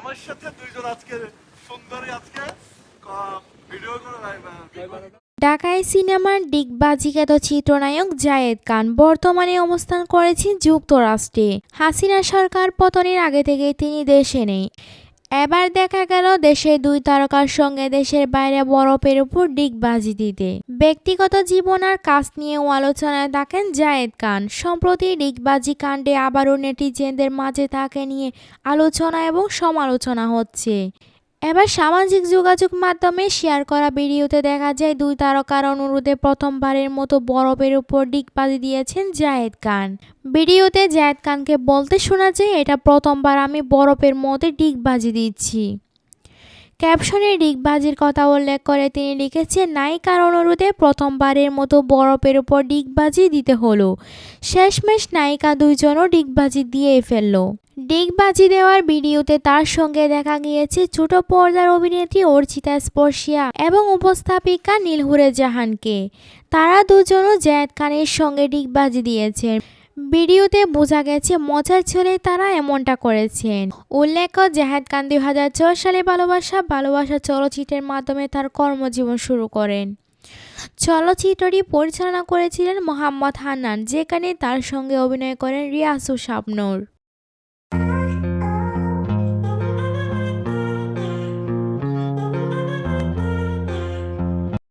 আমার সাথে দুইজন আজকে সুন্দরী আজকে ভিডিও করে লাইভ। ঢাকায় সিনেমার দিগ্বাজিখ্যাত চিত্রনায়ক জায়েদ খান বর্তমানে অবস্থান করেছেন যুক্তরাষ্ট্রে। হাসিনা সরকার পতনের আগে থেকেই তিনি দেশে নেই। এবার দেখা গেল দেশের দুই তারকার সঙ্গে দেশের বাইরে বরফের উপর ডিগবাজি দিতে। ব্যক্তিগত জীবন আর কাজ নিয়েও আলোচনায় থাকেন জায়েদ খান। সম্প্রতি ডিগবাজি কাণ্ডে আবারও নেটিজেনদের মাঝে তাকে নিয়ে আলোচনা এবং সমালোচনা হচ্ছে। এবার সামাজিক যোগাযোগ মাধ্যমে শেয়ার করা ভিডিওতে দেখা যায় দুই তারকার অনুরোধে প্রথমবারের মতো বরফের উপর ডিগবাজি দিয়েছেন জায়েদ খান। ভিডিওতে জায়েদ খানকে বলতে শোনা যায়, এটা প্রথমবার আমি বরফের মধ্যে ডিগবাজি দিচ্ছি। ক্যাপশনে ডিগবাজির কথা উল্লেখ করে তিনি লিখেছেন, নায়িকার অনুরোধে প্রথমবারের মতো বরফের উপর ডিগবাজি দিতে হলো। শেষমেশ নায়িকা দুইজনও ডিগবাজি দিয়েই ফেললো। ডিগবাজি দেওয়ার ভিডিওতে তার সঙ্গে দেখা গিয়েছে ছোট পর্দার অভিনেত্রী অর্চিতা স্পর্শিয়া এবং উপস্থাপিকা নীলহুরে জাহানকে। তারা দুজনও জায়েদ খানের সঙ্গে ডিগবাজি দিয়েছেন। ভিডিওতে বোঝা গেছে মজার ছলে তারা এমনটা করেছেন। উল্লেখ্য, জায়েদ খান 2004 সালে ভালোবাসা চলচ্চিত্রের মাধ্যমে তার কর্মজীবন শুরু করেন। চলচ্চিত্রটি পরিচালনা করেছিলেন মোহাম্মদ হান্নান, যেখানে তার সঙ্গে অভিনয় করেন রিয়াসু শাবনূর।